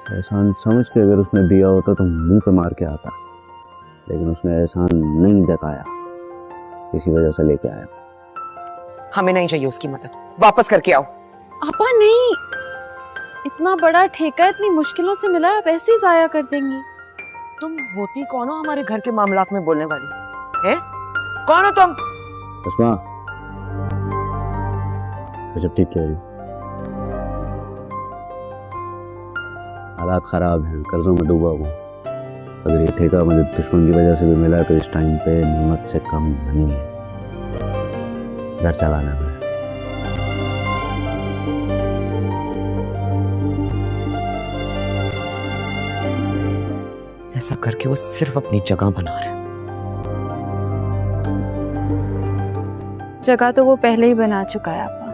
एहसान समझ के अगर उसने दिया होता तो मुंह पे मार के आता, लेकिन उसने एहसान नहीं जताया, इसी वजह से लेके आया। हमें नहीं चाहिए उसकी मदद, वापस करके आओ। आपा नहीं, इतना बड़ा ठेका इतनी मुश्किलों से मिला, आप ऐसे ही जाया कर देंगी। तुम होती कौन हो हमारे घर के मामलात में बोलने वाली? हैं? कौन हो तुम? उस्मा, जब ठीक कह रही, हालात खराब हैं, कर्जों में डूबा हूँ। अगर ये ठेका मुझे दुश्मन की वजह से भी मिला तो इस टाइम पे नियमत से कम नहीं है। घर चलाना है। ऐसा करके वो सिर्फ अपनी जगह बना रहा है। जगह तो वो पहले ही बना चुका है आपा।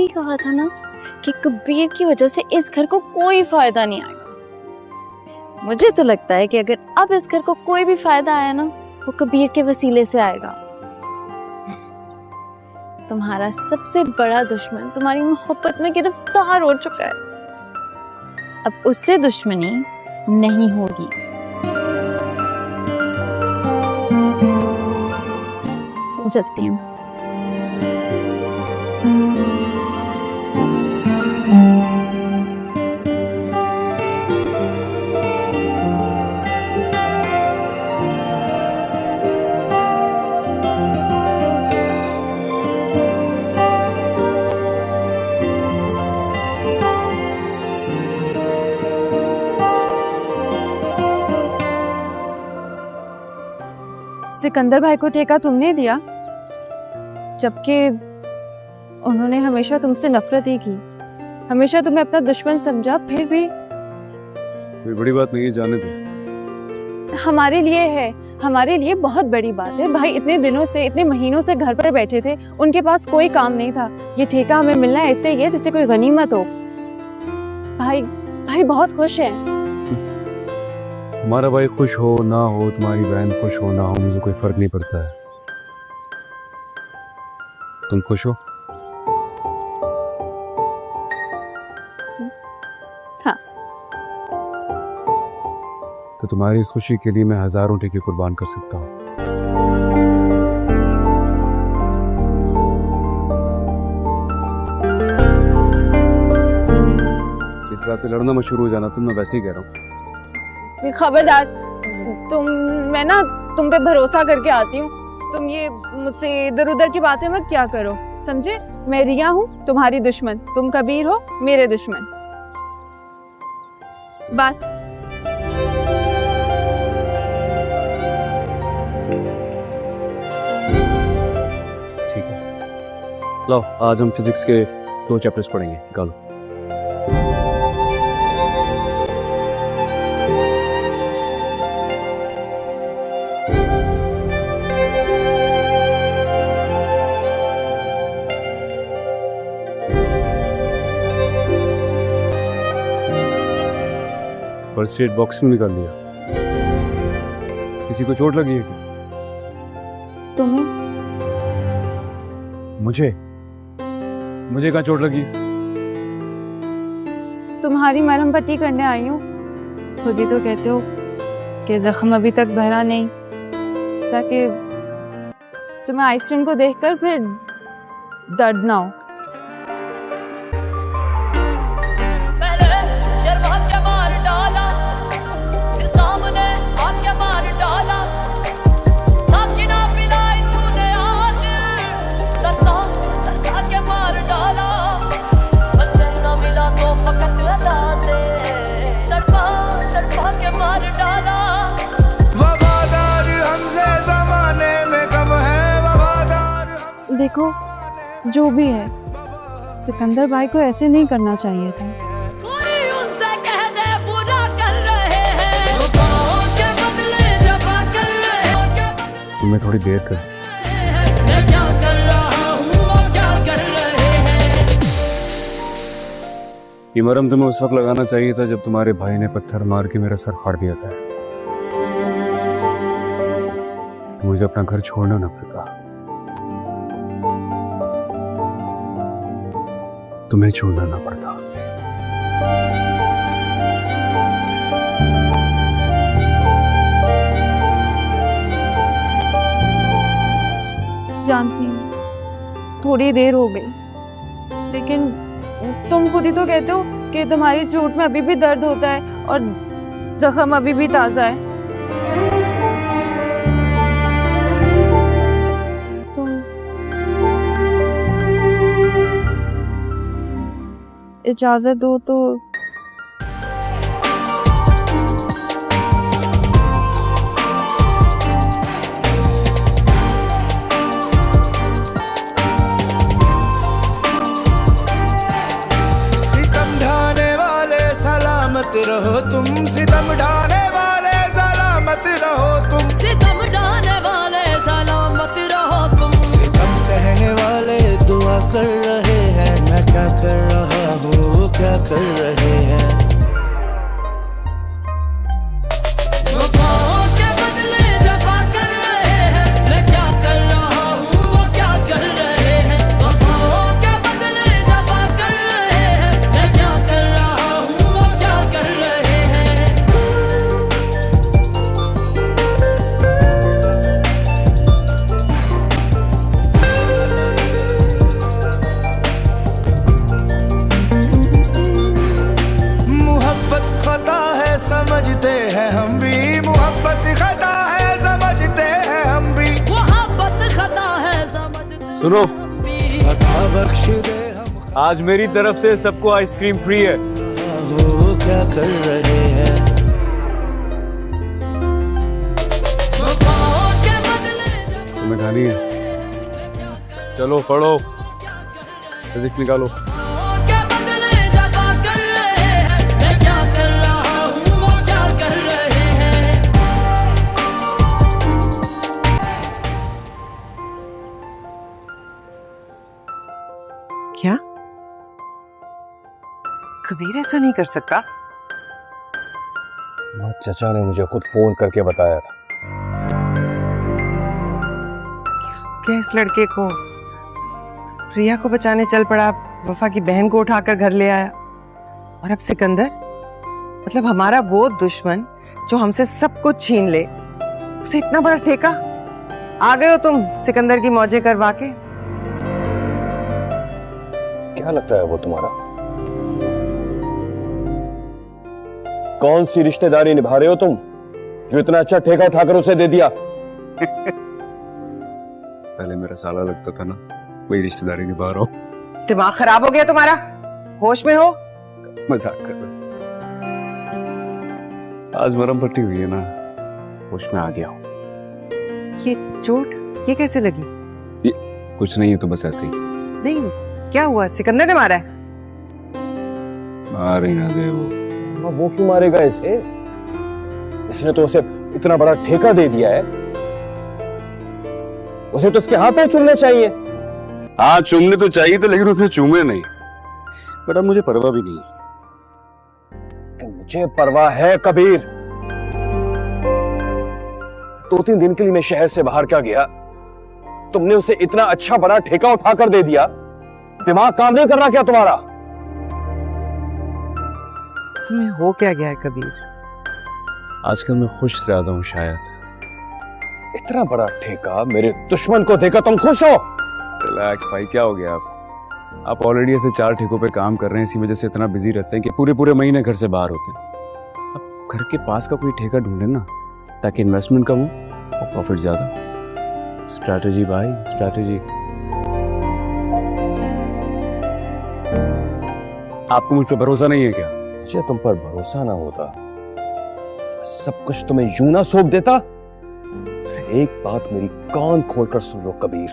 कहा था ना कि कबीर की वजह से इस घर को कोई फायदा नहीं आएगा। मुझे तो लगता है कि अगर अब इस घर को कोई भी फायदा आया ना, वो कबीर के वसीले से आएगा। तुम्हारा सबसे बड़ा दुश्मन तुम्हारी मोहब्बत में गिरफ्तार हो चुका है, अब उससे दुश्मनी नहीं होगी। चलती हूँ। सिकंदर भाई को ठेका तुमने दिया, जबकि उन्होंने हमेशा तुमसे नफरत ही की, हमेशा तुम्हें अपना दुश्मन समझा। फिर भी कोई बड़ी बात नहीं है, जाने दो। हमारे लिए है, हमारे लिए बहुत बड़ी बात है। भाई इतने दिनों से, इतने महीनों से घर पर बैठे थे, उनके पास कोई काम नहीं था। ये ठेका हमें मिलना ऐसे ही है जैसे कोई गनीमत हो। भाई बहुत खुश है। तुम्हारा भाई खुश हो ना हो, तुम्हारी बहन खुश हो ना हो, मुझे कोई फर्क नहीं पड़ता है। तुम खुश हो? हाँ। तो तुम्हारी इस खुशी के लिए मैं हजारों ठेके कुर्बान कर सकता हूँ। इस बात पे लड़ना मत शुरू हो जाना तुम, मैं वैसे ही कह रहा हूँ। खबरदार, मैं ना तुम पे भरोसा करके आती हूँ। तुम ये मुझसे इधर उधर की बातें मत क्या करो, समझे? मैं रिया हूँ, तुम्हारी दुश्मन। तुम कबीर हो, मेरे दुश्मन। बस। ठीक है, लो आज हम फिजिक्स के 2 चैप्टर्स पढ़ेंगे, निकालो। फर्स्ट एड बॉक्स क्यों निकाल दिया? किसी को चोट लगी है क्या? तुम्हें? मुझे कहाँ चोट लगी? तुम्हारी मरहम पट्टी करने आई हूँ। खुद ही तो कहते हो कि जख्म अभी तक भरा नहीं, ताकि तुम्हें आइसक्रीम को देखकर फिर दर्द ना हो। देखो जो भी है, सिकंदर भाई को ऐसे नहीं करना चाहिए था। कोई उनसे कह दे बुरा कर रहे हैं, वफाओं के बदले जफा कर रहे हैं। मैं थोड़ी देर कर मैं क्या कर रहा हूँ, वो क्या कर रहे हैं। ये मरहम तुम्हें उस वक्त लगाना चाहिए था जब तुम्हारे भाई ने पत्थर मार के मेरा सर फाड़ दिया था। तो मुझे अपना घर छोड़ना ना पड़ता, तुम्हें छोड़ना ना पड़ता। जानती हूँ थोड़ी देर हो गई, लेकिन तुम खुद ही तो कहते हो कि तुम्हारी चोट में अभी भी दर्द होता है और जख्म अभी भी ताजा है। तुम इजाजत दो तो रहो तुम, सितम ढाने वाले सलामत रहो तुम, सितम ढाने वाले सलामत रहो तुम, सितम सहने वाले दुआ कर रहे हैं। मैं क्या कर रहा हूँ, वो क्या कर रहे हैं। वफाओं के बदले जफा कर रहे हैं। मैं क्या कर रहा हूँ, वो क्या कर रहे हैं। वफाओं के बदले जफा कर रहे हैं। मैं क्या कर रहा हूँ, वो क्या कर रहे हैं। मोहब्बत खता है समझते हैं हम भी, मोहब्बत खता है समझते हैं हम भी, मोहब्बत खता है समझते सुनो, हम भी। खता बख्श दे हम। आज मेरी तरफ से सबको आइसक्रीम फ्री है। वो क्या कर रहे हैं। वफाओं के बदले तुम्हें खानी है? चलो पढ़ो, फिजिक्स निकालो। के बदले जफा कर रहे हैं। मैं क्या कर रहा हूँ, वो क्या कर रहे हैं। क्या कबीर ऐसा नहीं कर सकता? चचा ने मुझे खुद फोन करके बताया था। क्या इस लड़के को? प्रिया को बचाने चल पड़ा, वफा की बहन को उठाकर घर ले आया, और अब सिकंदर, मतलब हमारा वो दुश्मन जो हमसे सब कुछ छीन ले, उसे इतना बड़ा ठेका। आ गए हो तुम सिकंदर की मौजें करवा के। क्या लगता है वो तुम्हारा? कौन सी रिश्तेदारी निभा रहे हो तुम जो इतना अच्छा ठेका उठाकर उसे दे दिया? पहले मेरा साला लगता था ना, वही रिश्तेदारी निभा रहा हूँ। दिमाग खराब हो गया तुम्हारा? होश में हो? मजाक कर रहा हूँ। आज मरहम पट्टी हुई है ना, होश में आ गया हूँ। ये चोट ये कैसे लगी? कुछ नहीं है, तो बस ऐसे ही। नहीं, क्या हुआ? सिकंदर ने मारा है? मार ही ना दे वो। वो क्यों मारेगा इसे? इसने तो उसे इतना बड़ा ठेका दे दिया है, उसे तो उसके हाथ में चूमने चाहिए। हाँ, चूमने तो चाहिए थे, लेकिन उसने चूमे नहीं। बट अब मुझे परवाह भी नहीं है। मुझे परवाह है कबीर। 2-3 दिन के लिए मैं शहर से बाहर क्या गया, तुमने उसे इतना अच्छा बड़ा ठेका उठाकर दे दिया। दिमाग काम नहीं कर रहा क्या तुम्हारा? तुम्हें हो क्या गया है कबीर? आजकल मैं खुश ज्यादा हूँ शायद। इतना बड़ा ठेका मेरे दुश्मन को देकर तुम खुश हो? रिलैक्स भाई, क्या हो गया आप ऑलरेडी ऐसे 4 ठेकों पे काम कर रहे हैं, इसी वजह से इतना बिजी रहते हैं कि पूरे महीने घर से बाहर होते हैं। अब घर के पास का कोई ठेका ढूंढे ना, ताकि इन्वेस्टमेंट कम हो और प्रॉफिट ज्यादा। स्ट्रैटेजी भाई, स्ट्रैटेजी। आपको मुझ पे भरोसा नहीं है क्या? मुझे तुम पर भरोसा ना होता, सब कुछ तुम्हें यूं ना सौंप देता। एक बात मेरी कान खोलकर सुन लो कबीर,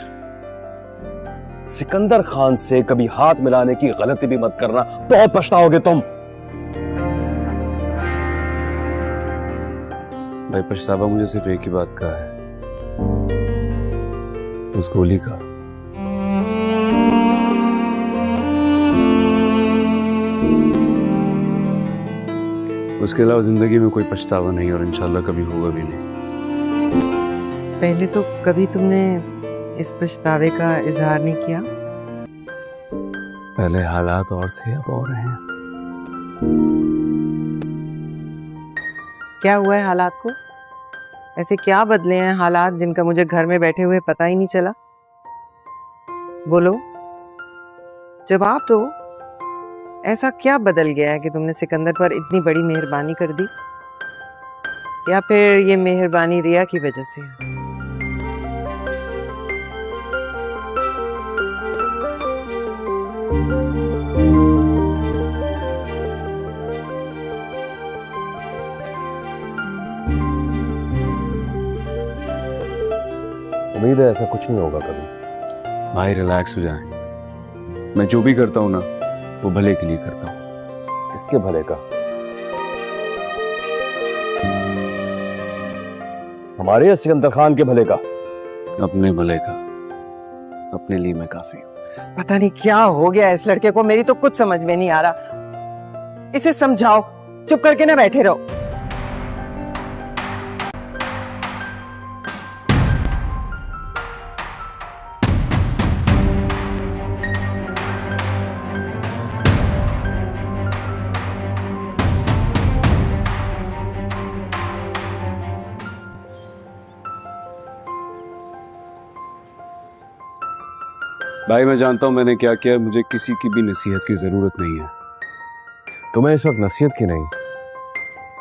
सिकंदर खान से कभी हाथ मिलाने की गलती भी मत करना, बहुत पछताओगे तुम। भाई पछतावा मुझे सिर्फ एक ही बात का है, उस गोली का। उसके अलावा जिंदगी में कोई पछतावा नहीं और इंशाल्लाह कभी होगा भी नहीं। पहले तो कभी तुमने इस पछतावे का इजहार नहीं किया? पहले हालात और थे, अब और हैं। क्या हुआ है हालात को? ऐसे क्या बदले हैं हालात जिनका मुझे घर में बैठे हुए पता ही नहीं चला? बोलो, जवाब दो। ऐसा क्या बदल गया है कि तुमने सिकंदर पर इतनी बड़ी मेहरबानी कर दी? या फिर ये मेहरबानी रिया की वजह से है? उम्मीद है ऐसा कुछ नहीं होगा कभी। भाई रिलैक्स हो जाएं। मैं जो भी करता हूं ना, वो भले के लिए करता हूं। किसके भले का? हमारे या सिकंदर खान के भले का? अपने भले का। अपने लिए मैं काफी हूं। पता नहीं क्या हो गया इस लड़के को, मेरी तो कुछ समझ में नहीं आ रहा। इसे समझाओ, चुप करके ना बैठे रहो। भाई मैं जानता हूं मैंने क्या किया, मुझे किसी की भी नसीहत की जरूरत नहीं है। तुम्हें इस वक्त नसीहत की नहीं,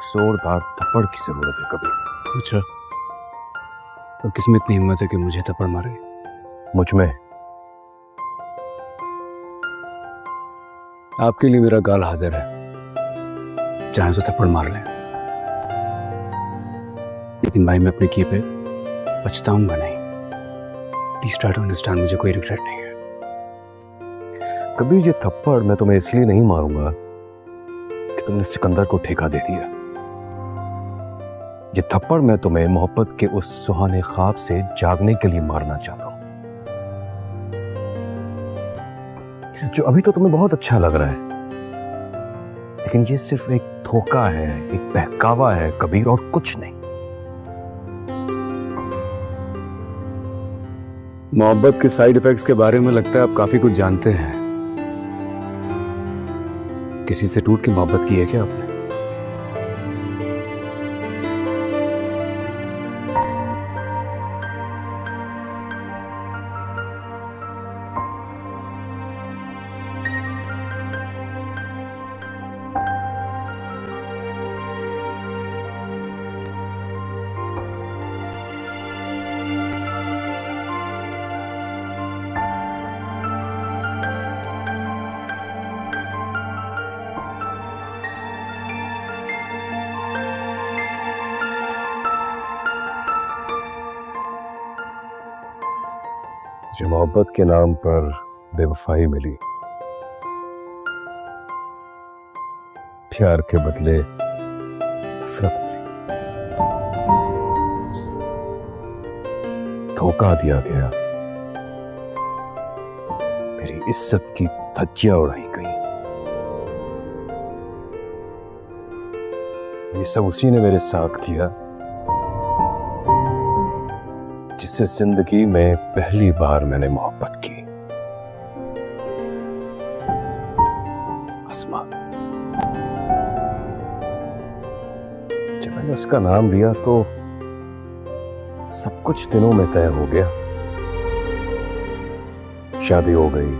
जोरदार थप्पड़ की जरूरत है कभी। अच्छा, और किसमें इतनी हिम्मत है कि मुझे थप्पड़ मारे? मुझ में। आपके लिए मेरा गाल हाजिर है, चाहे तो थप्पड़ मार लें। लेकिन भाई मैं अपने किए पे पछताऊंगा नहीं। प्लीज ट्राई टू अंडरस्टैंड, मुझे कोई रिग्रेट नहीं है। कभी ये थप्पड़ मैं तुम्हें इसलिए नहीं मारूंगा कि तुमने सिकंदर को ठेका दे दिया। ये थप्पड़ मैं तुम्हें मोहब्बत के उस सुहाने ख्वाब से जागने के लिए मारना चाहता हूं, जो अभी तो तुम्हें बहुत अच्छा लग रहा है, लेकिन ये सिर्फ एक धोखा है, एक बहकावा है कबीर, और कुछ नहीं। मोहब्बत के साइड इफेक्ट्स के बारे में लगता है आप काफी कुछ जानते हैं। किसी से टूट के मोहब्बत की है क्या आपने? जो मोहब्बत के नाम पर बेवफाई मिली, प्यार के बदले नफरत मिली, धोखा दिया गया, मेरी इज्जत की धज्जियां उड़ाई गई। ये सब उसी ने मेरे साथ किया जिससे जिंदगी में पहली बार मैंने मोहब्बत की। अस्मा। जब मैंने उसका नाम लिया तो सब कुछ दिनों में तय हो गया। शादी हो गई,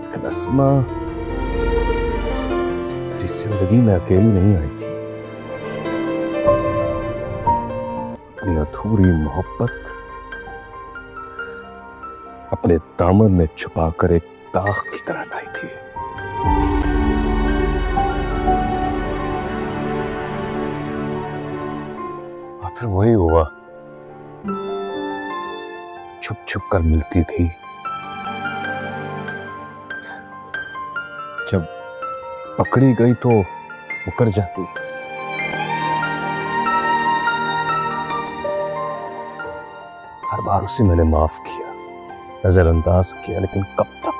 लेकिन अस्मा मेरी जिंदगी में अकेली नहीं आई थी। अपनी अधूरी मोहब्बत अपने दामन में छुपाकर एक दाग की तरह लाई थी। और फिर वही हुआ छुप छुप कर मिलती थी, जब पकड़ी गई तो मुकर जाती। हर बार उसे मैंने माफ किया, नजरअंदाज किया, लेकिन कब तक?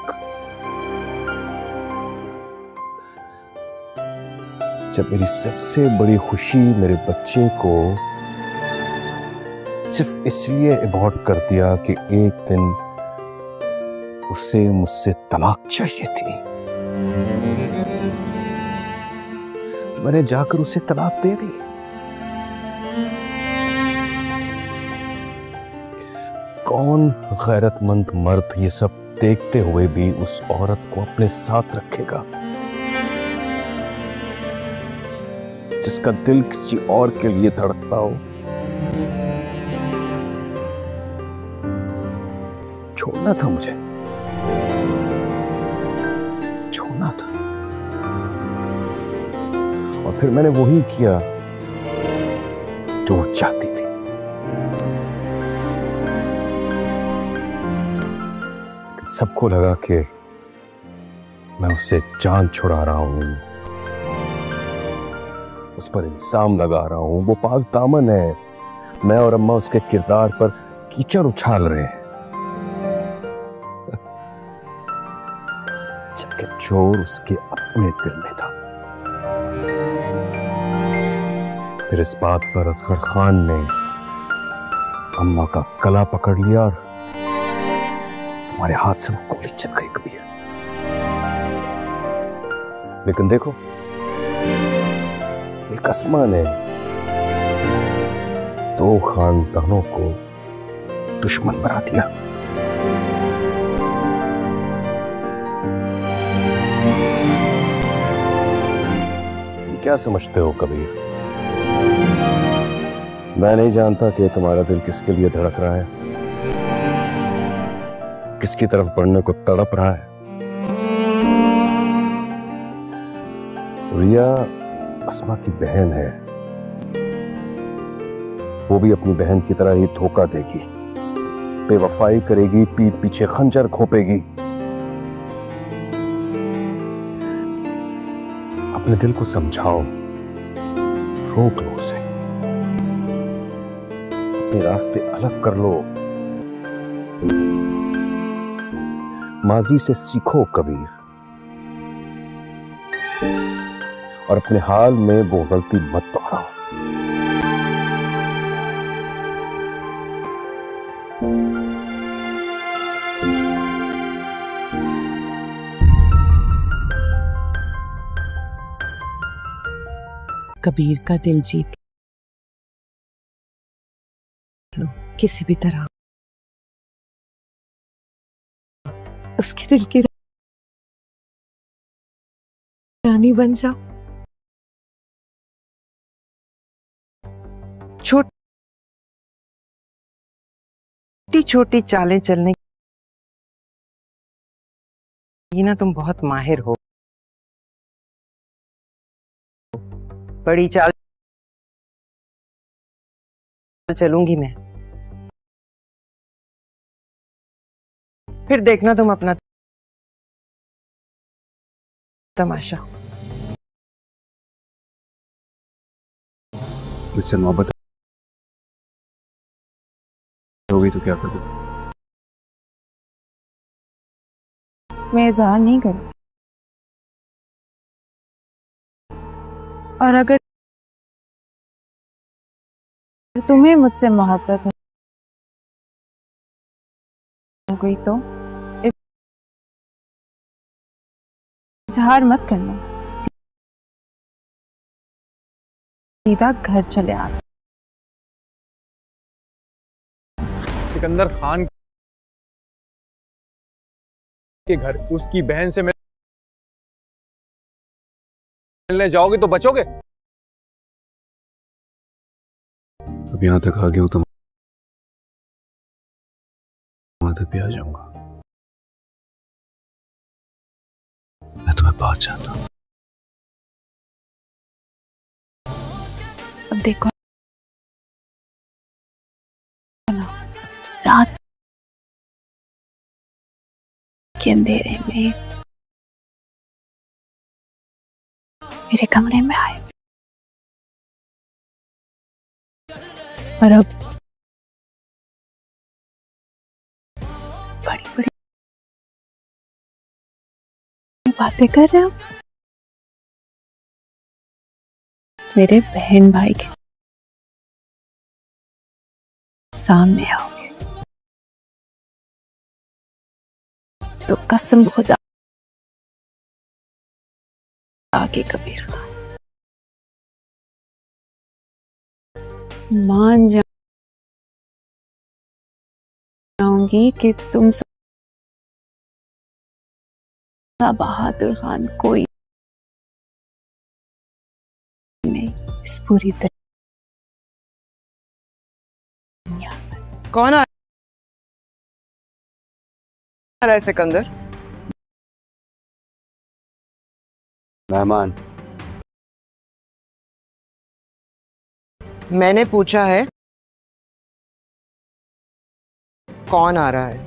जब मेरी सबसे बड़ी खुशी मेरे बच्चे को सिर्फ इसलिए अबॉर्ट कर दिया कि एक दिन उसे मुझसे तलाक चाहिए थी, तो मैंने जाकर उसे तलाक दे दी। कौन गैरतमंद मर्द ये सब देखते हुए भी उस औरत को अपने साथ रखेगा जिसका दिल किसी और के लिए धड़कता हो? छोड़ना था मुझे, छोड़ना था, और फिर मैंने वही किया जो वो चाहती थी। सबको लगा कि मैं उससे जान छुड़ा रहा हूं, उस पर इल्जाम लगा रहा हूं, वो पाक दामन है। मैं और अम्मा उसके किरदार पर कीचड़ उछाल रहे हैं, जबकि चोर उसके अपने दिल में था। फिर इस बात पर असगर खान ने अम्मा का गला पकड़ लिया और तुम्हारे हाथ से वो गोली चल गई कबीर। लेकिन देखो, एक अस्मा ने दो खानदानों को दुश्मन बना दिया। तुम क्या समझते हो कबीर? मैं नहीं जानता कि तुम्हारा दिल किसके लिए धड़क रहा है, किसकी तरफ बढ़ने को तड़प रहा है। रिया अस्मा की बहन है, वो भी अपनी बहन की तरह ही धोखा देगी, बेवफाई करेगी, पीठ पीछे खंजर घोंपेगी। अपने दिल को समझाओ, रोक लो उसे, अपने रास्ते अलग कर लो। माजी से सीखो कबीर, और अपने हाल में वो गलती मत दोहराओ। कबीर का दिल जीत लो किसी भी तरह, उसके दिल की रानी बन जाओ। छोटी छोटी चालें चलने की ना तुम बहुत माहिर हो। बड़ी चाल चलूंगी मैं, फिर देखना तुम अपना तमाशा। मुझसे मोहब्बत हो गई तो क्या करूं? मैं इजहार नहीं करूं, और अगर तुम्हें मुझसे मोहब्बत हो गई तो इजहार मत करना, सीधा घर चले आ। सिकंदर खान के घर उसकी बहन से मिलने जाओगे तो बचोगे? अब यहां तक आ गया हूं तो वहां तक भी आ जाऊंगा। मैं तुम्हें बहुत चाहता हूं। अब देखो ना, रात के अंधेरे में मेरे कमरे में आए और अब बड़ी बड़ी बातें कर रहे हो मेरे बहन भाई के सामने आओगे तो कसम खुदा आगे कबीर खान मान जाऊंगी कि तुम बहादुर खान कोई नहीं इस पूरी दुनिया। कौन आ रहा है सिकंदर? मेहमान। मैंने पूछा है कौन आ रहा है?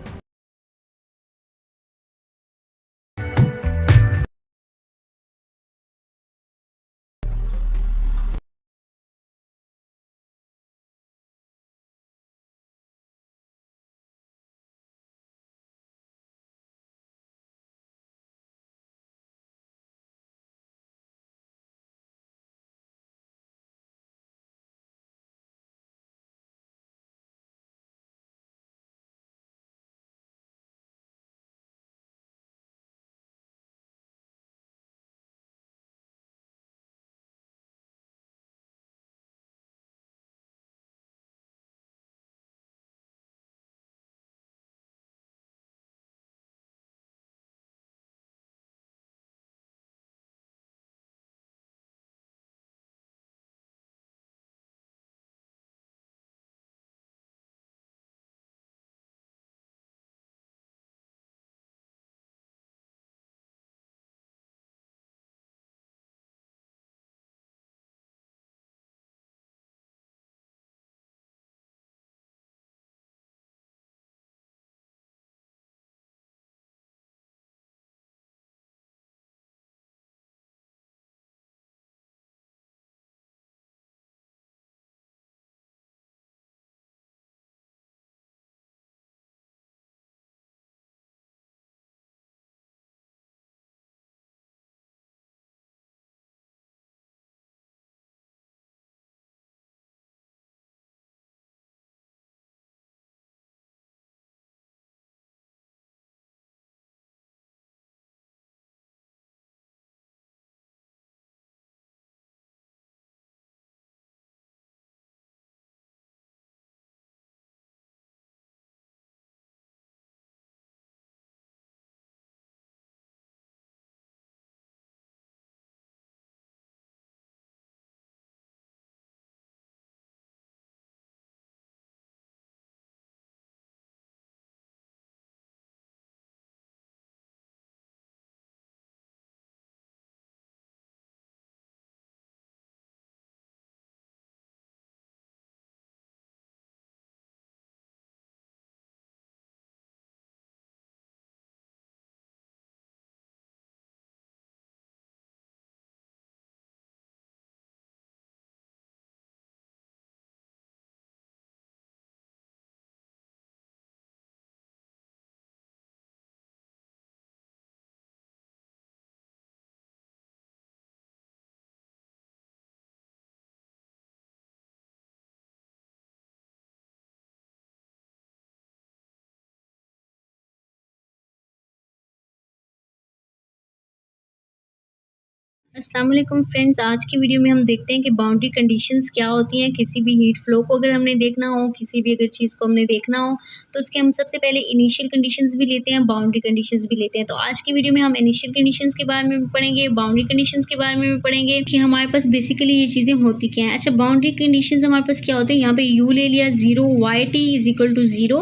अस्सलाम वालेकुम फ्रेंड्स, आज की वीडियो में हम देखते हैं कि बाउंड्री कंडीशंस क्या होती हैं। किसी भी हीट फ्लो को अगर हमने देखना हो, किसी भी अगर चीज़ को हमने देखना हो तो उसके हम सबसे पहले इनिशियल कंडीशंस भी लेते हैं, बाउंड्री कंडीशंस भी लेते हैं। तो आज की वीडियो में हम इनिशियल कंडीशंस के बारे में भी पढ़ेंगे, बाउंड्री कंडीशंस के बारे में भी पढ़ेंगे कि हमारे पास बेसिकली ये चीज़ें होती क्या हैं। अच्छा, बाउंड्री कंडीशंस हमारे पास क्या होते हैं, यहाँ पे यू ले लिया 0 YT is equal to 0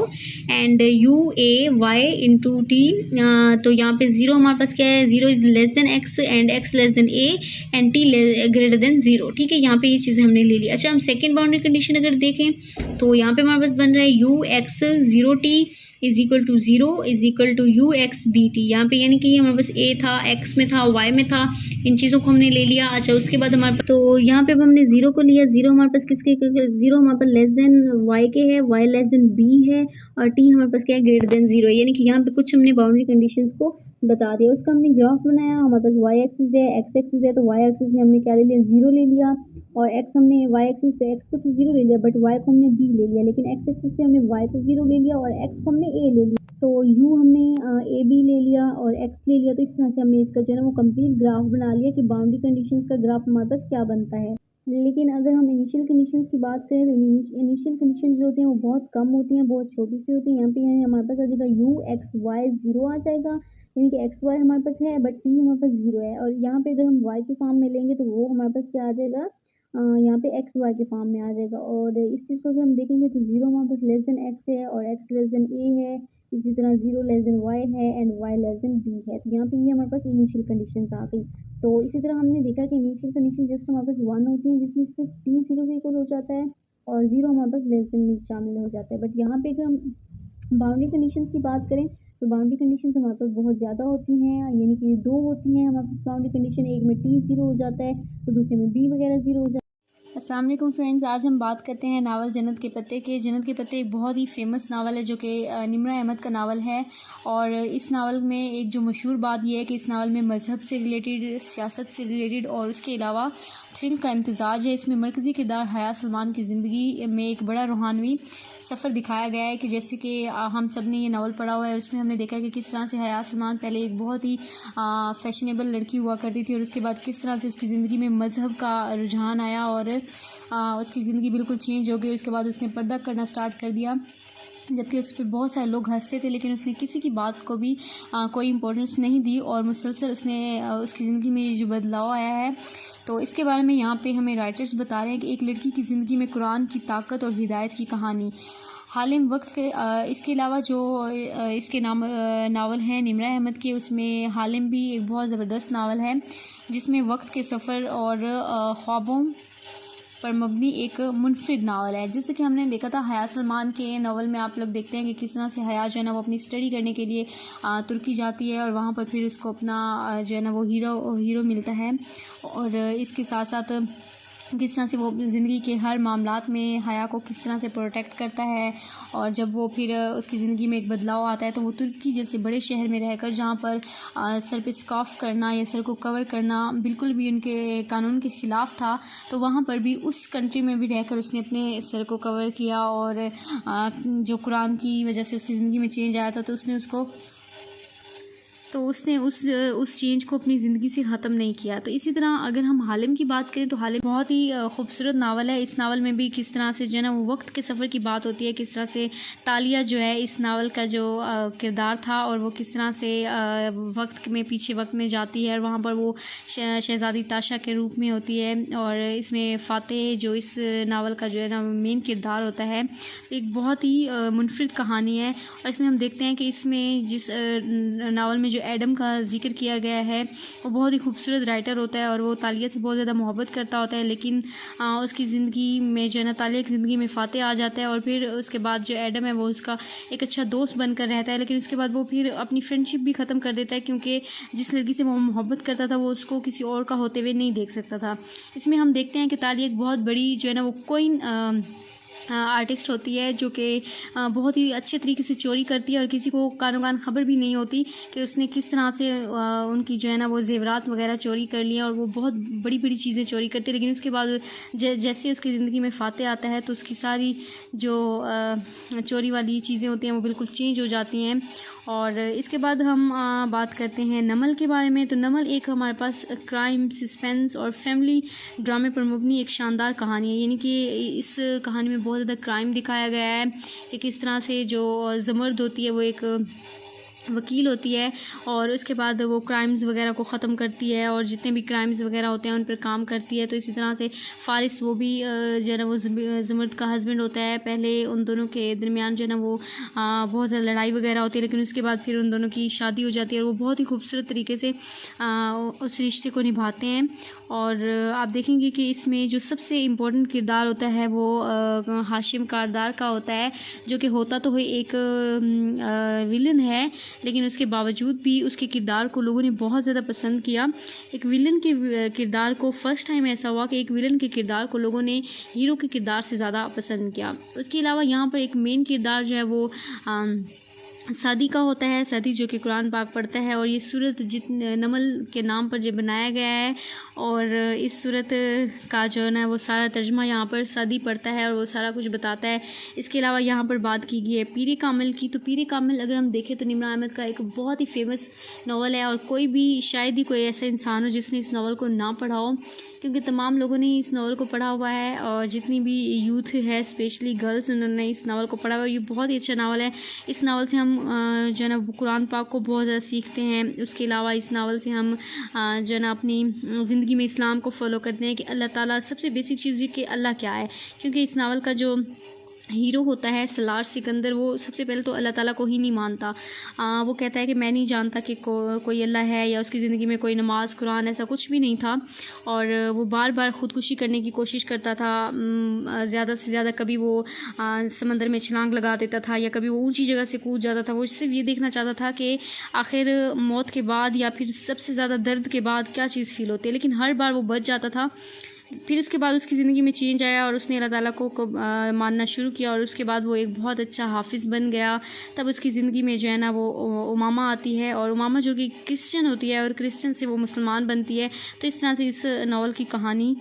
and U A Y into T. तो यहाँ पे 0 हमारे पास क्या है, 0 is less than X and X less than A a and t greater than 0। ठीक है, यहाँ पे ये चीज़ें हमने ले ली। अच्छा, हम सेकंड बाउंड्री कंडीशन अगर देखें तो यहाँ पे हमारे पास बन रहा है u x 0t is equal to 0 is equal to u x b t। यहाँ पे यानी कि हमारे पास a था, x में था, y में था, इन चीज़ों को हमने ले लिया। अच्छा, उसके बाद हमारे पास तो यहाँ पे अब हमने 0 को लिया। 0 हमारे पास किसके, 0 हमारे पास लेस देन y के है, y लेस देन b है, और t हमारे पास क्या है, ग्रेटर देन 0 है। यानी कि यहाँ पे कुछ हमने बाउंड्री कंडीशंस को बता दिया। उसका हमने ग्राफ बनाया। हमारे पास y एक्सिस है, x एक्सिस है, तो y एक्सिस में हमने क्या ले लिया, 0 ले लिया, और x हमने y एक्सिस पे x को तो 0 ले लिया, बट y को हमने b ले लिया। लेकिन x एक्सिस पे हमने y को 0 ले लिया और x को हमने a ले लिया। तो u हमने a b ले लिया और x ले लिया। तो इस तरह से हमने इसका जो है ना वो कंप्लीट ग्राफ बना लिया कि बाउंड्री कंडीशंस का ग्राफ हमारे पास क्या बनता है। लेकिन अगर हम इनिशियल कंडीशंस की बात करें तो इनिशियल कंडीशन जो होती हैं वो बहुत कम होती हैं, बहुत छोटी सी होती हैं। यहाँ पे हमारे पास आ जाएगा u x y 0 आ जाएगा, यानी कि एक्स वाई हमारे पास है बट टी हमारे पास 0 है। और यहाँ पे अगर हम वाई के फॉर्म में लेंगे तो वो हमारे पास क्या आ जाएगा, यहाँ पे एक्स वाई के फॉर्म में आ जाएगा। और इस चीज़ को अगर हम देखेंगे तो 0 हमारे पास लेस देन एक्स है और एक्स लेस देन ए है, इसी तरह 0 लेस देन वाई है and Y less than B है। तो यहाँ पे ये हमारे पास इनिशियल कंडीशन आ गई। तो इसी तरह हमने देखा कि इनिशियल कंडीशन जस्ट हमारे पास 1 होती है, जिसमें सिर्फ टी 0 के इक्वल हो जाता है और 0 हमारे पास लेस देन में शामिल हो जाता है। बट यहाँ पे अगर हम बाउंड्री कंडीशन की बात करें तो बाउंड्री कंडीशन हमारे पास बहुत ज़्यादा होती हैं, यानी कि 2 होती हैं हमारे पास बाउंड्री कंडीशन। एक में टी 0 हो जाता है तो दूसरे में बी वगैरह 0 हो जाता है। अस्सलाम वालेकुम फ्रेंड्स, आज हम बात करते हैं नावल जन्नत के पत्ते के। जन्नत के पत्ते एक बहुत ही फेमस नावल है जो कि निम्रा अहमद का नावल है। और इस नावल में एक जो मशहूर बात यह है कि इस नावल में मज़हब से रिलेटेड, सियासत से रिलेटेड और उसके अलावा थ्रिल का इम्तजाज है। इसमें मरकज़ी किरदार हया सलमान की ज़िंदगी में एक बड़ा रूहानवी सफ़र दिखाया गया है कि जैसे कि हम सब ने ये नावल पढ़ा हुआ है और उसमें हमने देखा कि किस तरह से हया सलमान पहले एक बहुत ही फैशनेबल लड़की हुआ करती थी और उसके बाद किस तरह से उसकी ज़िंदगी में मज़हब का रुझान आया और उसकी ज़िंदगी बिल्कुल चेंज हो गई। उसके बाद उसने पर्दा करना स्टार्ट कर दिया, जबकि उस पर बहुत सारे लोग हंसते थे, लेकिन उसने किसी की बात को भी कोई इम्पोर्टेंस नहीं दी और मुसलसल उसने उसकी ज़िंदगी में जो बदलाव आया है तो इसके बारे में यहाँ पे हमें राइटर्स बता रहे हैं कि एक लड़की की ज़िंदगी में कुरान की ताकत और हिदायत की कहानी। हालिम वक्त के इसके अलावा जो इसके नावल हैं निम्रा अहमद के, उसमें हालिम भी एक बहुत ज़बरदस्त नावल है जिसमें वक्त के सफ़र और ख्वाबों पर मबनी एक मुनफरिद नावल है। जैसे कि हमने देखा था हया सलमान के नावल में आप लोग देखते हैं कि किस तरह से हया जो है ना वो अपनी स्टडी करने के लिए तुर्की जाती है और वहाँ पर फिर उसको अपना जो है ना वो हीरो मिलता है। और इसके साथ साथ किस तरह से वो ज़िंदगी के हर मामलात में हया को किस तरह से प्रोटेक्ट करता है। और जब वो फिर उसकी ज़िंदगी में एक बदलाव आता है तो वो तुर्की जैसे बड़े शहर में रहकर, जहाँ पर सर पे स्कार्फ करना या सर को कवर करना बिल्कुल भी उनके कानून के ख़िलाफ़ था, तो वहाँ पर भी उस कंट्री में भी रहकर उसने अपने सर को कवर किया और जो कुरान की वजह से उसकी ज़िंदगी में चेंज आया था तो उसने उस चेंज को अपनी ज़िंदगी से ख़त्म नहीं किया। तो इसी तरह अगर हम हालिम की बात करें तो हालिम बहुत ही खूबसूरत नावल है। इस नावल में भी किस तरह से जो है ना वो वक्त के सफ़र की बात होती है, किस तरह से तालिया जो है इस नावल का जो किरदार था और वो किस तरह से वक्त में पीछे वक्त में जाती है और वहाँ पर वो शहज़ादी ताशा के रूप में होती है। और इसमें फ़ातेह जो इस नावल का जो है ना मेन किरदार होता है, एक बहुत ही मुनफरिद कहानी है। और इसमें हम देखते हैं कि इसमें जिस नावल में जो एडम का जिक्र किया गया है वो बहुत ही खूबसूरत राइटर होता है और वो तालिया से बहुत ज़्यादा मोहब्बत करता होता है, लेकिन उसकी ज़िंदगी में जो है ना तालिया की ज़िंदगी में फ़ातेह आ जाता है और फिर उसके बाद जो एडम है वो उसका एक अच्छा दोस्त बनकर रहता है। लेकिन उसके बाद वो फिर अपनी फ्रेंडशिप भी ख़त्म कर देता है क्योंकि जिस लड़की से वो मोहब्बत करता था वो उसको किसी और का होते हुए नहीं देख सकता था। इसमें हम देखते हैं कि तालिया एक बहुत बड़ी जो है ना वो कोइन आर्टिस्ट होती है जो कि बहुत ही अच्छे तरीके से चोरी करती है और किसी को कानों खबर भी नहीं होती कि उसने किस तरह से उनकी जो है ना वो जेवरात वगैरह चोरी कर लिए और वो बहुत बड़ी बड़ी चीज़ें चोरी करती है। लेकिन उसके बाद जैसे उसकी ज़िंदगी में फ़ातेह आता है तो उसकी सारी जो चोरी वाली चीज़ें होती हैं वो बिल्कुल चेंज हो जाती हैं। और इसके बाद हम बात करते हैं नमल के बारे में। तो नमल एक हमारे पास क्राइम, सस्पेंस और फैमिली ड्रामे पर मबनी एक शानदार कहानी है, यानी कि इस कहानी में बहुत ज़्यादा क्राइम दिखाया गया है कि किस तरह से जो ज़मर्द होती है वो एक वकील होती है और उसके बाद वो क्राइम्स वगैरह को ख़त्म करती है और जितने भी क्राइम्स वगैरह होते हैं उन पर काम करती है। तो इसी तरह से फ़ारिस वो भी जो है ना वो ज़ुमर्द का हस्बैंड होता है। पहले उन दोनों के दरमियान जो है ना वो बहुत ज़्यादा लड़ाई वगैरह होती है, लेकिन उसके बाद फिर उन दोनों की शादी हो जाती है और वो बहुत ही खूबसूरत तरीके से उस रिश्ते को निभाते हैं। और आप देखेंगे कि इसमें जो सबसे इम्पोर्टेंट किरदार होता है वो हाशिम कारदार का होता है, जो कि होता तो एक विलन है, लेकिन उसके बावजूद भी उसके किरदार को लोगों ने बहुत ज़्यादा पसंद किया। एक विलन के किरदार को फर्स्ट टाइम ऐसा हुआ कि एक विलन के किरदार को लोगों ने हीरो के किरदार से ज़्यादा पसंद किया। उसके अलावा यहाँ पर एक मेन किरदार जो है वो सादी का होता है। सादी जो कि कुरान पाक पढ़ता है और ये सूरत नमल के नाम पर जो बनाया गया है और इस सूरत का जो है ना वो सारा तर्जमा यहाँ पर सादी पढ़ता है और वो सारा कुछ बताता है। इसके अलावा यहाँ पर बात की गई है पीरे कामिल की। तो पीरे कामिल अगर हम देखें तो निम्रा अहमद का एक बहुत ही फेमस नावल है और कोई भी शायद ही कोई ऐसा इंसान हो जिसने इस नावल को ना पढ़ा हो, क्योंकि तमाम लोगों ने इस नावल को पढ़ा हुआ है और जितनी भी यूथ है स्पेशली गर्ल्स उन्होंने इस नावल को पढ़ा हुआ है। ये बहुत ही अच्छा नावल है। इस नावल से हम जो है ना कुरान पाक को बहुत ज़्यादा सीखते हैं। उसके अलावा इस नावल से हम जो है ना अपनी ज़िंदगी में इस्लाम को फॉलो करते हैं कि अल्लाह ताला सबसे बेसिक चीज़ है कि अल्लाह क्या है, क्योंकि इस नावल का जो हीरो होता है सलार सिकंदर वो सबसे पहले तो अल्लाह ताला को ही नहीं मानता। वो कहता है कि मैं नहीं जानता कि कोई अल्लाह है या उसकी ज़िंदगी में कोई नमाज कुरान ऐसा कुछ भी नहीं था और वो बार बार ख़ुदकुशी करने की कोशिश करता था। ज़्यादा से ज़्यादा कभी वो समंदर में छलांग लगा देता था या कभी वो ऊंची जगह से कूद जाता था। वो सिर्फ ये देखना चाहता था कि आखिर मौत के बाद या फिर सबसे ज़्यादा दर्द के बाद क्या चीज़ फ़ील होती है, लेकिन हर बार वो बच जाता था। फिर उसके बाद उसकी ज़िंदगी में चेंज आया और उसने अल्लाह ताला को मानना शुरू किया और उसके बाद वो एक बहुत अच्छा हाफिज़ बन गया। तब उसकी ज़िंदगी में जो है ना वो उमामा आती है और उमामा जो कि क्रिश्चियन होती है और क्रिश्चियन से वो मुसलमान बनती है। तो इस तरह से इस नावल की कहानी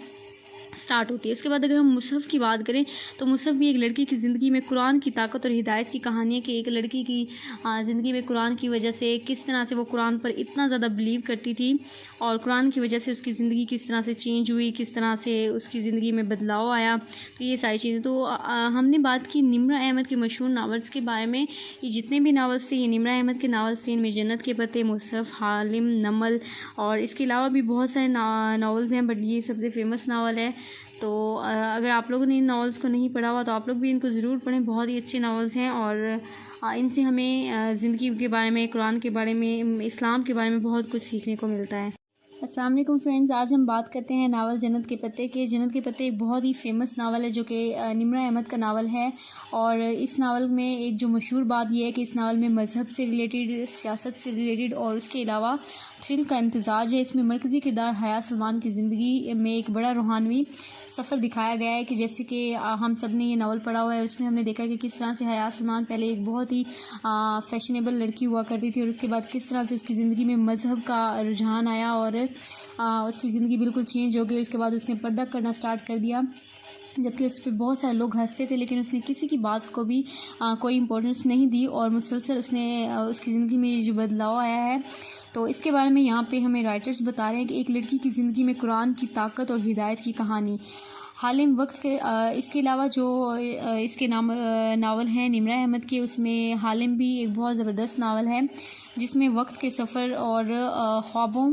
स्टार्ट होती है। उसके बाद अगर हम मुसहफ़ की बात करें तो मुसहफ़ भी एक लड़की की ज़िंदगी में कुरान की ताकत और हिदायत की कहानी है कि एक लड़की की ज़िंदगी में कुरान की वजह से किस तरह से वो कुरान पर इतना ज़्यादा बिलीव करती थी और कुरान की वजह से उसकी ज़िंदगी किस तरह से चेंज हुई, किस तरह से उसकी ज़िंदगी में बदलाव आया। तो ये सारी चीज़ें तो हमने बात की निम्रा अहमद के मशहूर नावल्स के बारे में। ये जितने भी नावल्स थे ये निम्रा अहमद के नावल्स थे। इनमें जन्नत के पत्ते, मुसहफ़, हालिम, नमल और इसके अलावा भी बहुत सारे नावल्स हैं, बट ये सबसे फेमस नावल है। तो अगर आप लोगों ने इन नावल्स को नहीं पढ़ा हुआ तो आप लोग भी इनको ज़रूर पढ़ें। बहुत ही अच्छे नावल्स हैं और इनसे हमें ज़िंदगी के बारे में, कुरान के बारे में, इस्लाम के बारे में बहुत कुछ सीखने को मिलता है। अस्सलाम वालेकुम फ्रेंड्स, आज हम बात करते हैं नावल जन्नत के पत्ते के। जन्नत के पत्ते एक बहुत ही फेमस नावल है जो कि निम्रा अहमद का नावल है और इस नावल में एक जो मशहूर बात यह है कि इस नावल में मज़हब से रिलेटेड, सियासत से रिलेटेड और उसके अलावा थ्रिल का इम्तजाज है। इसमें मरकज़ी किरदार हया सलमान की ज़िंदगी में एक बड़ा रूहानवी सफ़र दिखाया गया है कि जैसे कि हम सब ने ये नावल पढ़ा हुआ है। उसमें हमने देखा कि किस तरह से हया सलमान पहले एक बहुत ही फैशनेबल लड़की हुआ करती थी और उसके बाद किस तरह से उसकी ज़िंदगी में मज़हब का रुझान आया और उसकी ज़िंदगी बिल्कुल चेंज हो गई। उसके बाद उसने पर्दा करना स्टार्ट कर दिया, जबकि उस पर बहुत सारे लोग हंसते थे, लेकिन उसने किसी की बात को भी कोई इम्पोर्टेंस नहीं दी और मुसलसल उसने उसकी ज़िंदगी में जो बदलाव आया है तो इसके बारे में यहाँ पे हमें राइटर्स बता रहे हैं कि एक लड़की की ज़िंदगी में कुरान की ताकत और हिदायत की कहानी। हालिम वक्त के इसके अलावा जो इसके नावल हैं निम्रा अहमद के, उसमें हालिम भी एक बहुत ज़बरदस्त नावल है जिसमें वक्त के सफ़र और ख्वाबों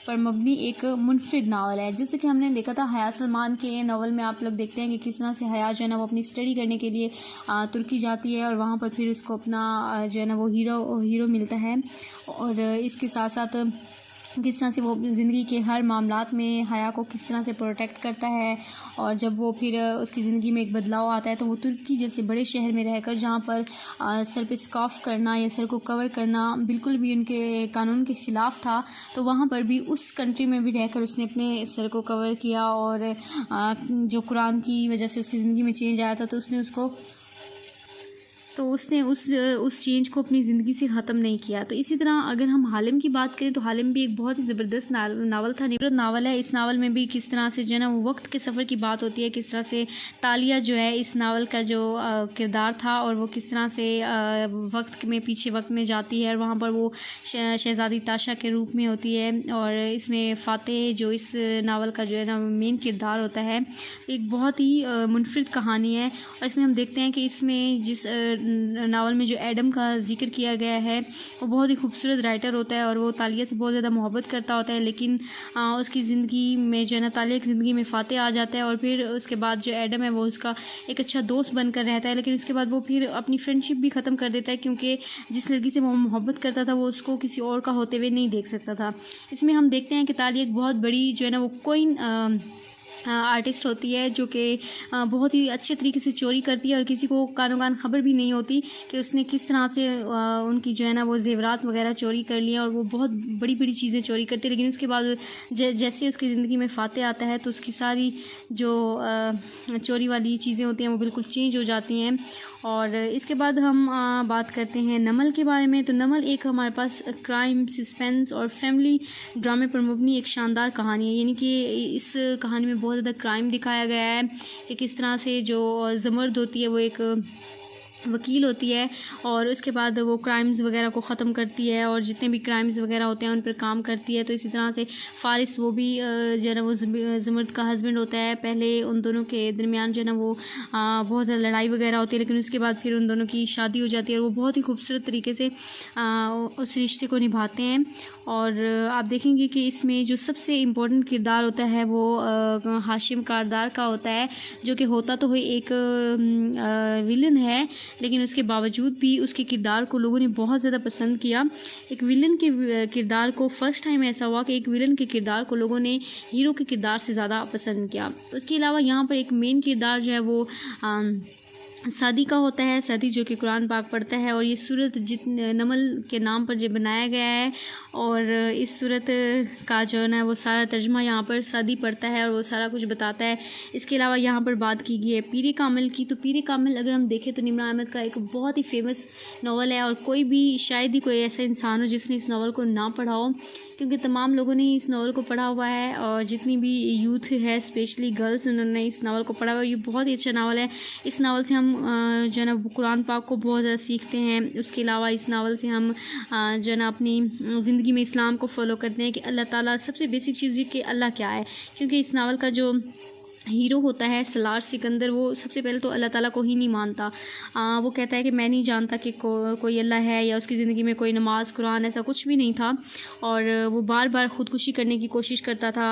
पर मबनी एक मुनफरिद नावल है। जैसे कि हमने देखा था हया सलमान के नावल में आप लोग देखते हैं कि किस तरह से हया जो है ना वो अपनी स्टडी करने के लिए तुर्की जाती है और वहाँ पर फिर उसको अपना जो है ना वो हीरो मिलता है और इसके साथ साथ किस तरह से वो ज़िंदगी के हर मामलात में हया को किस तरह से प्रोटेक्ट करता है और जब वो फिर उसकी ज़िंदगी में एक बदलाव आता है तो वो तुर्की जैसे बड़े शहर में रहकर जहाँ पर सर पे स्कार्फ करना या सर को कवर करना बिल्कुल भी उनके कानून के ख़िलाफ़ था, तो वहाँ पर भी उस कंट्री में भी रहकर उसने अपने सर को कवर किया और जो कुरान की वजह से उसकी ज़िंदगी में चेंज आया था तो उसने उस चेंज को अपनी ज़िंदगी से ख़त्म नहीं किया। तो इसी तरह अगर हम हालिम की बात करें तो हालिम भी एक बहुत ही ज़बरदस्त नावल था, निवृत्त नावल है। इस नावल में भी किस तरह से जो है ना वो वक्त के सफ़र की बात होती है, किस तरह से तालिया जो है इस नावल का जो किरदार था और वो किस तरह से वक्त में पीछे वक्त में जाती है और वहाँ पर वो शहज़ादी ताशा के रूप में होती है और इसमें फ़ातेह जो इस नावल का जो है ना मेन किरदार होता है। एक बहुत ही मुनफरिद कहानी है और इसमें हम देखते हैं कि इसमें जिस नावल में जो एडम का जिक्र किया गया है वो बहुत ही खूबसूरत राइटर होता है और वो तालिया से बहुत ज़्यादा मोहब्बत करता होता है, लेकिन उसकी ज़िंदगी में जो है ना तालिया की ज़िंदगी में फातेह आ जाता है और फिर उसके बाद जो एडम है वो उसका एक अच्छा दोस्त बनकर रहता है, लेकिन उसके बाद वो फिर अपनी फ्रेंडशिप भी ख़त्म कर देता है क्योंकि जिस लड़की से वो मोहब्बत करता था वो उसको किसी और का होते हुए नहीं देख सकता था। इसमें हम देखते हैं कि तालिया एक बहुत बड़ी जो है ना वो कोइन आर्टिस्ट होती है जो कि बहुत ही अच्छे तरीके से चोरी करती है और किसी को कानो कान खबर भी नहीं होती कि उसने किस तरह से उनकी जो है ना वो जेवरात वगैरह चोरी कर लिए और वो बहुत बड़ी बड़ी चीज़ें चोरी करती है, लेकिन उसके बाद जैसे उसकी ज़िंदगी में फातेह आता है तो उसकी सारी जो चोरी वाली चीज़ें होती हैं वो बिल्कुल चेंज हो जाती हैं। और इसके बाद हम बात करते हैं नमल के बारे में। तो नमल एक हमारे पास क्राइम, सस्पेंस और फैमिली ड्रामे पर मबनी एक शानदार कहानी है, यानी कि इस कहानी में बहुत ज़्यादा क्राइम दिखाया गया है कि किस तरह से जो ज़मर्द होती है वो एक वकील होती है और उसके बाद वो क्राइम्स वगैरह को ख़त्म करती है और जितने भी क्राइम्स वगैरह होते हैं उन पर काम करती है। तो इसी तरह से फ़ारिस वो भी जो है ना वो ज़मर्द का हस्बैंड होता है। पहले उन दोनों के दरमियान जो है ना वो बहुत ज़्यादा लड़ाई वगैरह होती है, लेकिन उसके बाद फिर उन दोनों की शादी हो जाती है और वो बहुत ही खूबसूरत तरीके से उस रिश्ते को निभाते हैं। और आप देखेंगे कि इसमें जो सबसे इम्पोर्टेंट किरदार होता है वो हाशिम कारदार का होता है, जो कि होता तो एक विलन है, लेकिन उसके बावजूद भी उसके किरदार को लोगों ने बहुत ज़्यादा पसंद किया। एक विलन के किरदार को फर्स्ट टाइम ऐसा हुआ कि एक विलन के किरदार को लोगों ने हीरो के किरदार से ज़्यादा पसंद किया। उसके अलावा यहाँ पर एक मेन किरदार जो है वो सादी का होता है, सादी जो कि कुरान पाक पढ़ता है और ये सूरत नमल के नाम पर जो बनाया गया है और इस सूरत का जो है ना वो सारा तर्जमा यहाँ पर सादी पढ़ता है और वो सारा कुछ बताता है। इसके अलावा यहाँ पर बात की गई है पीर कामिल की। तो पीर कामिल अगर हम देखें तो निम्रा अहमद का एक बहुत ही फेमस नावल है और कोई भी शायद ही कोई ऐसा इंसान हो जिसने इस नावल को ना पढ़ा हो, क्योंकि तमाम लोगों ने इस नावल को पढ़ा हुआ है और जितनी भी यूथ है स्पेशली गर्ल्स उन्होंने इस नावल को पढ़ा हुआ है। ये बहुत ही अच्छा नावल है। इस नावल से हम जो है ना कुरान पाक को बहुत ज़्यादा सीखते हैं। उसके अलावा इस नावल से हम जो है ना अपनी ज़िंदगी में इस्लाम को फॉलो करते हैं कि अल्लाह ताला सबसे बेसिक चीज़ है कि अल्लाह क्या है, क्योंकि इस नावल का जो हीरो होता है सलार सिकंदर वो सबसे पहले तो अल्लाह ताला को ही नहीं मानता। वो कहता है कि मैं नहीं जानता कि कोई अल्लाह है या उसकी ज़िंदगी में कोई नमाज कुरान ऐसा कुछ भी नहीं था और वो बार बार ख़ुदकुशी करने की कोशिश करता था।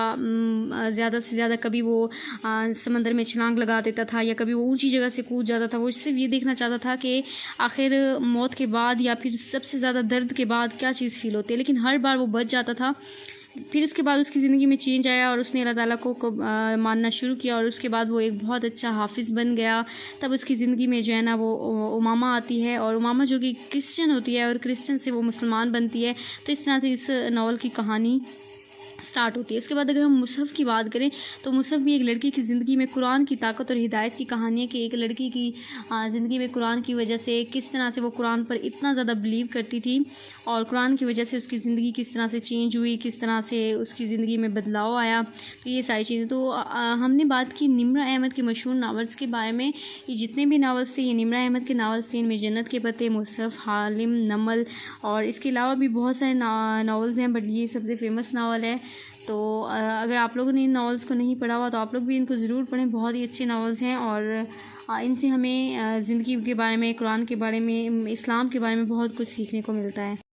ज़्यादा से ज़्यादा कभी वो समंदर में छलांग लगा देता था या कभी वो ऊंची जगह से कूद जाता था। वो सिर्फ ये देखना चाहता था कि आखिर मौत के बाद या फिर सबसे ज़्यादा दर्द के बाद क्या चीज़ फ़ील होती है, लेकिन हर बार वो बच जाता था। फिर उसके बाद उसकी ज़िंदगी में चेंज आया और उसने अल्लाह ताला को मानना शुरू किया और उसके बाद वो एक बहुत अच्छा हाफिज़ बन गया। तब उसकी ज़िंदगी में जो है ना वो उमामा आती है और उमामा जो कि क्रिश्चियन होती है और क्रिश्चियन से वो मुसलमान बनती है। तो इस तरह से इस नावल की कहानी स्टार्ट होती है। उसके बाद अगर हम मुसहफ़ की बात करें तो मुसहफ़ भी एक लड़की की ज़िंदगी में कुरान की ताकत और हिदायत की कहानी है कि एक लड़की की ज़िंदगी में कुरान की वजह से किस तरह से वो कुरान पर इतना ज़्यादा बिलीव करती थी और कुरान की वजह से उसकी ज़िंदगी किस तरह से चेंज हुई, किस तरह से उसकी ज़िंदगी में बदलाव आया। तो ये सारी चीज़ें तो हमने बात की निम्रा अहमद के मशहूर नावल्स के बारे में। ये जितने भी नावल्स थे ये निम्रा अहमद के नावल्स थे। इनमें जन्नत के पत्ते, मुसहफ़, हालिम, नमल और इसके अलावा भी बहुत सारे नावल्स हैं, बट ये सबसे फेमस नावल है। तो अगर आप लोगों ने इन नावल्स को नहीं पढ़ा हुआ तो आप लोग भी इनको ज़रूर पढ़ें। बहुत ही अच्छे नावल्स हैं और इनसे हमें ज़िंदगी के बारे में, कुरान के बारे में, इस्लाम के बारे में बहुत कुछ सीखने को मिलता है।